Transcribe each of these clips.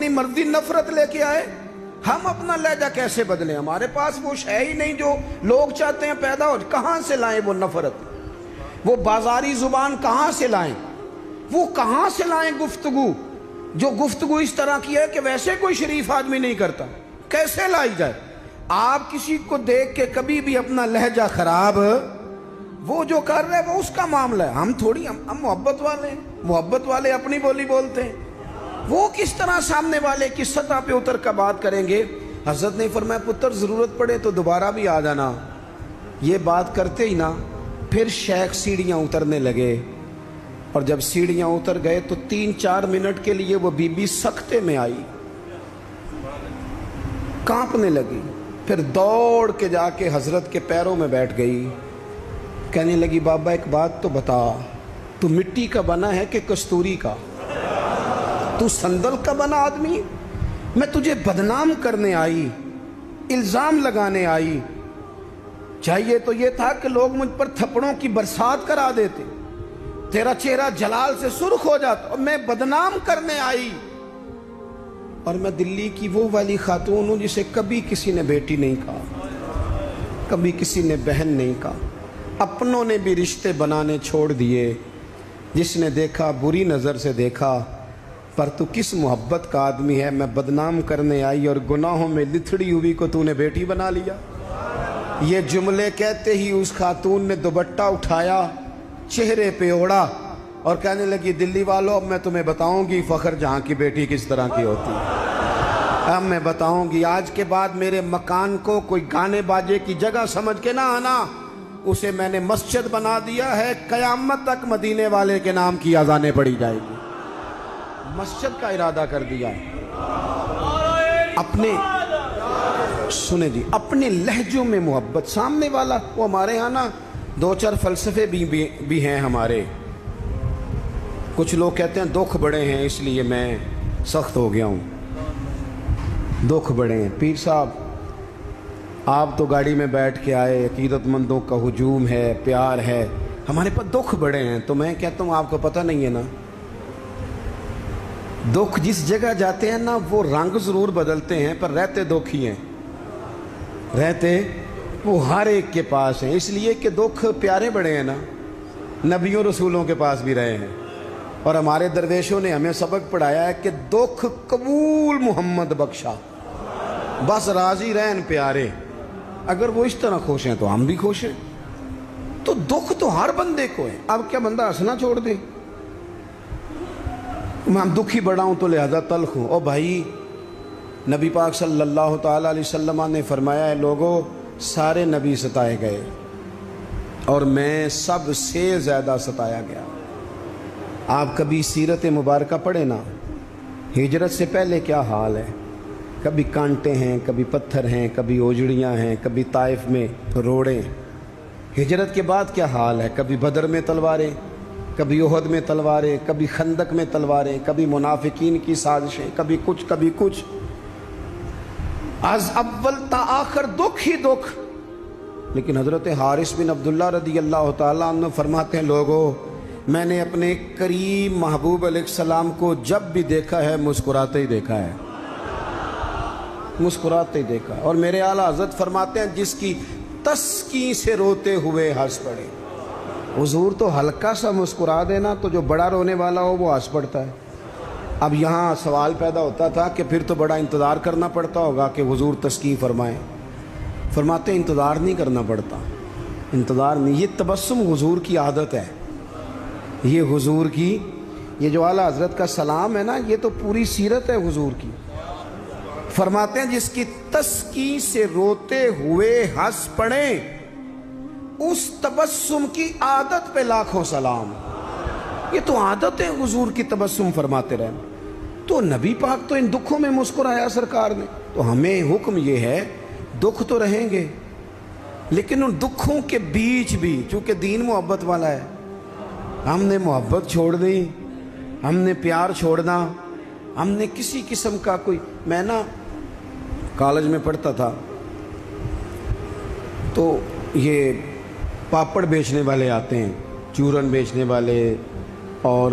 اپنی مرضی نفرت لے کے آئے؟ ہم اپنا لہجہ کیسے بدلیں؟ ہمارے پاس وہ ہے ہی نہیں جو لوگ چاہتے ہیں پیدا ہو. کہاں سے لائیں وہ نفرت؟ وہ بازاری زبان کہاں سے لائیں؟ وہ کہاں سے لائیں گفتگو جو گفتگو اس طرح کی ہے کہ ویسے کوئی شریف آدمی نہیں کرتا؟ کیسے لائی جائے؟ آپ کسی کو دیکھ کے کبھی بھی اپنا لہجہ خراب، وہ جو کر رہے وہ اس کا معاملہ ہے. ہم تھوڑی، ہم محبت والے ہیں، محبت والے اپنی بولی بولتے ہیں. وہ کس طرح سامنے والے کی سطح پہ اتر کر بات کریں گے؟ حضرت نے فرمایا پتر ضرورت پڑے تو دوبارہ بھی آ جانا. یہ بات کرتے ہی نا پھر شیخ سیڑھیاں اترنے لگے، اور جب سیڑھیاں اتر گئے تو 3-4 منٹ کے لیے وہ بی بی سکتے میں آئی، کانپنے لگی. پھر دوڑ کے جا کے حضرت کے پیروں میں بیٹھ گئی. کہنے لگی بابا ایک بات تو بتا، تو مٹی کا بنا ہے کہ کستوری کا؟ تو سندل کا بنا آدمی؟ میں تجھے بدنام کرنے آئی، الزام لگانے آئی. چاہیے تو یہ تھا کہ لوگ مجھ پر تھپڑوں کی برسات کرا دیتے، تیرا چہرہ جلال سے سرخ ہو جاتا، اور میں بدنام کرنے آئی. اور میں دلی کی وہ والی خاتون ہوں جسے کبھی کسی نے بیٹی نہیں کہا، کبھی کسی نے بہن نہیں کہا. اپنوں نے بھی رشتے بنانے چھوڑ دیے. جس نے دیکھا بری نظر سے دیکھا، پر تو کس محبت کا آدمی ہے؟ میں بدنام کرنے آئی اور گناہوں میں لتھڑی ہوئی کو تو نے بیٹی بنا لیا. یہ جملے کہتے ہی اس خاتون نے دوپٹہ اٹھایا، چہرے پہ اوڑا، اور کہنے لگی دلی والوں اب میں تمہیں بتاؤں گی فخر جہاں کی بیٹی کس طرح کی ہوتی ہے. اب میں بتاؤں گی. آج کے بعد میرے مکان کو کوئی گانے باجے کی جگہ سمجھ کے نہ آنا، اسے میں نے مسجد بنا دیا ہے. قیامت تک مدینے والے کے نام کی اذانیں پڑھی جائے گی. مسجد کا ارادہ کر دیا ہے. اپنے سنیں جی، اپنے لہجوں میں محبت. سامنے والا وہ ہمارے ہاں نا 2-4 فلسفے بھی ہیں ہمارے. کچھ لوگ کہتے ہیں دکھ بڑے ہیں اس لیے میں سخت ہو گیا ہوں. دکھ بڑے ہیں پیر صاحب، آپ تو گاڑی میں بیٹھ کے آئے، عقیدت مندوں کا ہجوم ہے، پیار ہے. ہمارے پاس دکھ بڑے ہیں. تو میں کہتا ہوں آپ کو پتہ نہیں ہے نا، دکھ جس جگہ جاتے ہیں نا وہ رنگ ضرور بدلتے ہیں پر رہتے دکھ ہی ہیں. رہتے وہ ہر ایک کے پاس ہیں، اس لیے کہ دکھ پیارے بڑے ہیں نا. نبیوں رسولوں کے پاس بھی رہے ہیں، اور ہمارے درویشوں نے ہمیں سبق پڑھایا ہے کہ دکھ قبول محمد بخشا، بس راضی رہن پیارے. اگر وہ اس طرح خوش ہیں تو ہم بھی خوش ہیں. تو دکھ تو ہر بندے کو ہے. اب کیا بندہ ہنسنا چھوڑ دے؟ میں دکھی بڑا ہوں تو لہذا تلخ ہوں. او بھائی، نبی پاک صلی اللہ تعالیٰ علیہ وسلم نے فرمایا ہے لوگوں سارے نبی ستائے گئے اور میں سب سے زیادہ ستایا گیا. آپ کبھی سیرت مبارکہ پڑھیں نا، ہجرت سے پہلے کیا حال ہے. کبھی کانٹے ہیں، کبھی پتھر ہیں، کبھی اوجڑیاں ہیں، کبھی طائف میں روڑیں. ہجرت کے بعد کیا حال ہے. کبھی بدر میں تلواریں، کبھی احد میں تلواریں، کبھی خندق میں تلواریں، کبھی منافقین کی سازشیں، کبھی کچھ کبھی کچھ. از اول تا آخر دکھ ہی دکھ. لیکن حضرت حارث بن عبداللہ رضی اللہ تعالیٰ عنہ فرماتے ہیں لوگوں میں نے اپنے کریم محبوب علیہ السلام کو جب بھی دیکھا ہے مسکراتے ہی دیکھا ہے، مسکراتے ہی دیکھا. اور میرے اعلیٰ حضرت فرماتے ہیں جس کی تسکین سے روتے ہوئے ہنس پڑے. حضور تو ہلکا سا مسکرا دینا تو جو بڑا رونے والا ہو وہ ہنس پڑتا ہے. اب یہاں سوال پیدا ہوتا تھا کہ پھر تو بڑا انتظار کرنا پڑتا ہوگا کہ حضور تسکین فرمائیں. فرماتے ہیں انتظار نہیں کرنا پڑتا، انتظار نہیں. یہ تبسم حضور کی عادت ہے. یہ حضور کی، یہ جو اعلیٰ حضرت کا سلام ہے نا، یہ تو پوری سیرت ہے حضور کی. فرماتے ہیں جس کی تسکین سے روتے ہوئے ہنس پڑے اس تبسم کی عادت پہ لاکھوں سلام. یہ تو عادت ہے حضور کی تبسم فرماتے رہنا. تو نبی پاک تو ان دکھوں میں مسکرایا سرکار نے. تو ہمیں حکم یہ ہے دکھ تو رہیں گے لیکن ان دکھوں کے بیچ بھی، چونکہ دین محبت والا ہے، ہم نے محبت چھوڑ دی، ہم نے پیار چھوڑنا، ہم نے کسی قسم کا کوئی. میں نا کالج میں پڑھتا تھا تو یہ پاپڑ بیچنے والے آتے ہیں، چورن بیچنے والے اور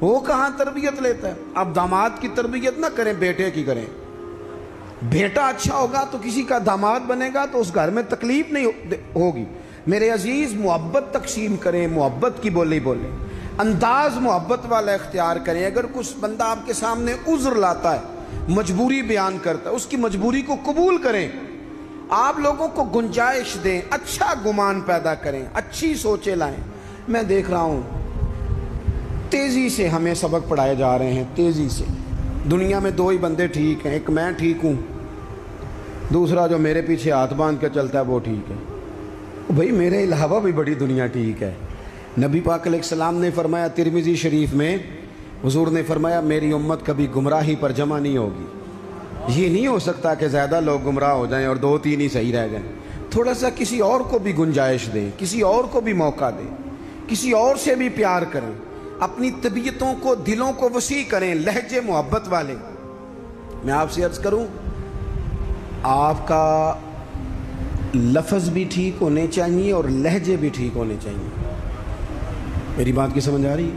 وہ کہاں تربیت لیتا ہے؟ اب داماد کی تربیت نہ کریں، بیٹے کی کریں۔ بیٹا اچھا ہوگا تو کسی کا داماد بنے گا تو اس گھر میں تکلیف نہیں ہوگی۔ میرے عزیز، محبت تقسیم کریں، محبت کی بولی بولیں، انداز محبت والا اختیار کریں۔ اگر کچھ بندہ آپ کے سامنے عذر لاتا ہے، مجبوری بیان کرتا ہے، اس کی مجبوری کو قبول کریں۔ آپ لوگوں کو گنجائش دیں، اچھا گمان پیدا کریں، اچھی سوچیں لائیں۔ میں دیکھ رہا ہوں تیزی سے ہمیں سبق پڑھائے جا رہے ہیں، تیزی سے۔ دنیا میں دو ہی بندے ٹھیک ہیں، ایک میں ٹھیک ہوں، دوسرا جو میرے پیچھے ہاتھ باندھ کے چلتا ہے وہ ٹھیک ہے۔ بھئی میرے علاوہ بھی بڑی دنیا ٹھیک ہے۔ نبی پاک علیہ السلام نے فرمایا ترمذی شریف میں، حضور نے فرمایا میری امت کبھی گمراہی پر جمع نہیں ہوگی۔ یہ نہیں ہو سکتا کہ زیادہ لوگ گمراہ ہو جائیں اور 2-3 ہی صحیح رہ جائیں۔ تھوڑا سا کسی اور کو بھی گنجائش دیں، کسی اور کو بھی موقع دیں، کسی اور سے بھی پیار کریں، اپنی طبیعتوں کو، دلوں کو وسیع کریں، لہجے محبت والے۔ میں آپ سے عرض کروں، آپ کا لفظ بھی ٹھیک ہونے چاہیے اور لہجے بھی ٹھیک ہونے چاہیے۔ میری بات کی سمجھ آ رہی ہے؟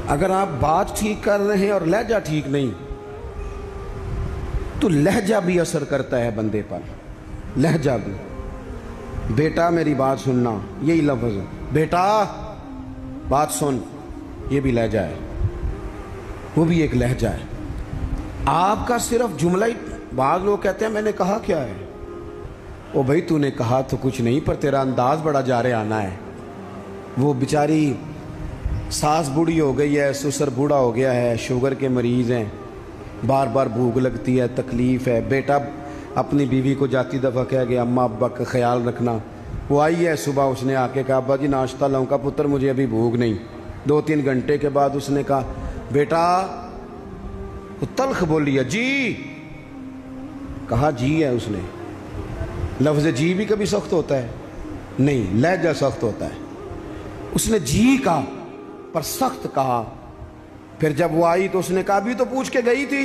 اگر آپ بات ٹھیک کر رہے ہیں اور لہجہ ٹھیک نہیں تو لہجہ بھی اثر کرتا ہے بندے پر، لہجہ بھی۔ بیٹا میری بات سننا، یہی لفظ ہے، بیٹا بات سن، یہ بھی لہجہ ہے، وہ بھی ایک لہجہ ہے۔ آپ کا صرف جملہ ہی، بعض لوگ کہتے ہیں میں نے کہا کیا ہے؟ او بھائی تو نے کہا تو کچھ نہیں، پر تیرا انداز بڑا جارے آنا ہے۔ وہ بیچاری ساس بوڑھی ہو گئی ہے، سسر بوڑھا ہو گیا ہے، شوگر کے مریض ہیں، بار بار بھوک لگتی ہے، تکلیف ہے۔ بیٹا اپنی بیوی کو جاتی دفعہ کہہ گیا اماں ابا کا خیال رکھنا۔ وہ آئی ہے صبح، اس نے آ کے کہا ابا جی ناشتہ لاؤں؟ کا پتر مجھے ابھی بھوک نہیں۔ 2-3 گھنٹے کے بعد اس نے کہا بیٹا، وہ تلخ بولی ہے، جی کہا جی ہے اس نے۔ لفظ جی بھی کبھی سخت ہوتا ہے؟ نہیں، لہجہ سخت ہوتا ہے۔ اس نے جی کہا پر سخت کہا۔ پھر جب وہ آئی تو اس نے کہا ابھی تو پوچھ کے گئی تھی۔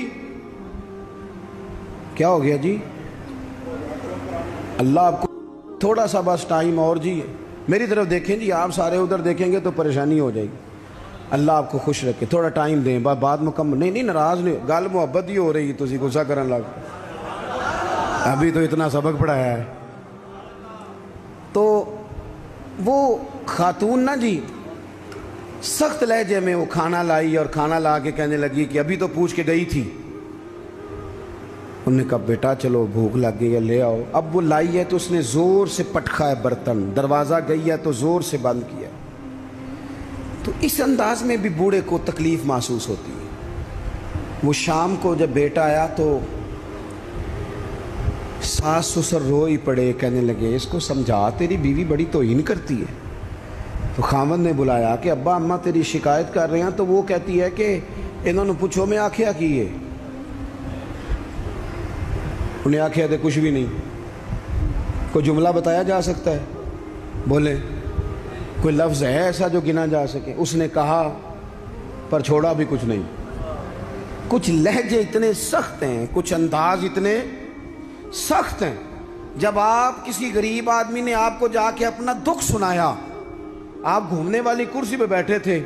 کیا ہو گیا جی؟ اللہ آپ کو تھوڑا سا بس ٹائم اور جی، میری طرف دیکھیں جی، آپ سارے ادھر دیکھیں گے تو پریشانی ہو جائے گی۔ اللہ آپ کو خوش رکھے، تھوڑا ٹائم دیں، بات مکمل نہیں ناراض نہیں، گل محبت ہی ہو رہی، تسی غصہ کرن لگ، ابھی تو اتنا سبق پڑھایا ہے۔ تو وہ خاتون نا جی سخت لہجے میں وہ کھانا لائی اور کھانا لا کے کہنے لگی کہ ابھی تو پوچھ کے گئی تھی۔ انہوں نے کہا بیٹا چلو بھوک لگ گئی ہے لے آؤ۔ اب وہ لائی ہے تو اس نے زور سے پٹکا ہے برتن، دروازہ گئی ہے تو زور سے بند کیا۔ تو اس انداز میں بھی بوڑھے کو تکلیف محسوس ہوتی ہے۔ وہ شام کو جب بیٹا آیا تو ساس سسر رو ہی پڑے، کہنے لگے اس کو سمجھا تیری بیوی بڑی توہین کرتی ہے۔ تو خاوند نے بلایا کہ ابا اماں تیری شکایت کر رہے ہیں، تو وہ کہتی ہے کہ انہوں نے پوچھو میں آکھیا کی ہے؟ انہیں آکھیا تھے کچھ بھی نہیں۔ کوئی جملہ بتایا جا سکتا ہے؟ بولے کوئی لفظ ہے ایسا جو گنا جا سکے؟ اس نے کہا پر چھوڑا بھی کچھ نہیں۔ کچھ لہجے اتنے سخت ہیں، کچھ انداز اتنے سخت ہیں۔ جب آپ کسی غریب آدمی نے آپ کو جا کے اپنا دکھ سنایا، آپ گھومنے والی کرسی پہ بیٹھے تھے،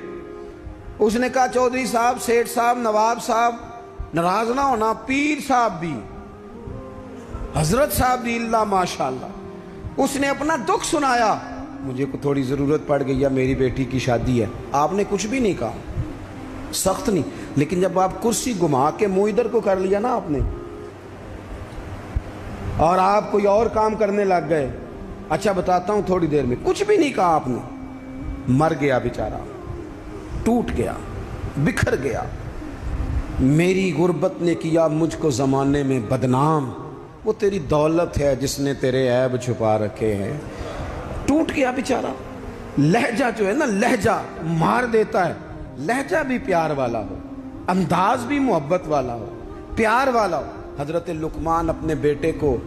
اس نے کہا چودھری صاحب، سیٹھ صاحب، نواب صاحب ناراض نہ ہونا، پیر صاحب بھی، حضرت صاحب بھی، اللہ ماشاءاللہ، اس نے اپنا دکھ سنایا، مجھے کو تھوڑی ضرورت پڑ گئی ہے، میری بیٹی کی شادی ہے۔ آپ نے کچھ بھی نہیں کہا، سخت نہیں۔ لیکن جب آپ کرسی گھما کے منہ ادھر کو کر لیا نا آپ نے، اور آپ کوئی اور کام کرنے لگ گئے، اچھا بتاتا ہوں، تھوڑی دیر میں کچھ بھی نہیں کہا آپ نے، مر گیا بیچارہ، ٹوٹ گیا، بکھر گیا۔ میری غربت نے کیا مجھ کو زمانے میں بدنام، وہ تیری دولت ہے جس نے تیرے عیب چھپا رکھے ہیں۔ ٹوٹ گیا بیچارہ۔ لہجہ جو ہے نا، لہجہ مار دیتا ہے۔ لہجہ بھی پیار والا ہو، انداز بھی محبت والا ہو، پیار والا ہو۔ حضرت لقمان اپنے بیٹے کو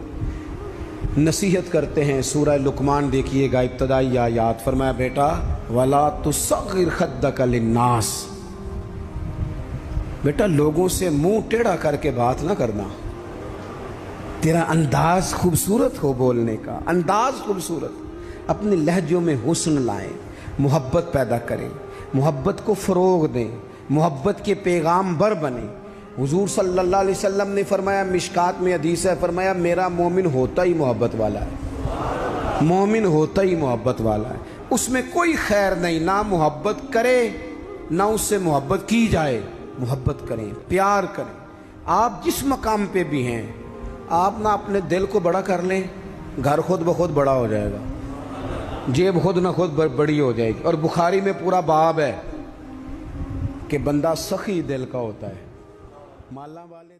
نصیحت کرتے ہیں، سورہ لقمان دیکھیے گا، ابتدائی آیات، فرمایا بیٹا وَلَا تُصَغِّرْ خَدَّكَ لِلنَّاسِ، بیٹا لوگوں سے منہ ٹیڑھا کر کے بات نہ کرنا، تیرا انداز خوبصورت ہو، بولنے کا انداز خوبصورت، اپنے لہجوں میں حسن لائیں، محبت پیدا کریں، محبت کو فروغ دیں، محبت کے پیغام بر بنیں۔ حضور صلی اللہ علیہ وسلم نے فرمایا، مشکات میں حدیث ہے، فرمایا میرا مومن ہوتا ہی محبت والا ہے، مومن ہوتا ہی محبت والا ہے، اس میں کوئی خیر نہیں، نہ محبت کرے نہ اس سے محبت کی جائے۔ محبت کریں، پیار کریں۔ آپ جس مقام پہ بھی ہیں، آپ نہ اپنے دل کو بڑا کر لیں، گھر خود بخود بڑا ہو جائے گا، جیب خود نہ خود بڑی ہو جائے گی۔ اور بخاری میں پورا باب ہے کہ بندہ سخی دل کا ہوتا ہے، مالا والے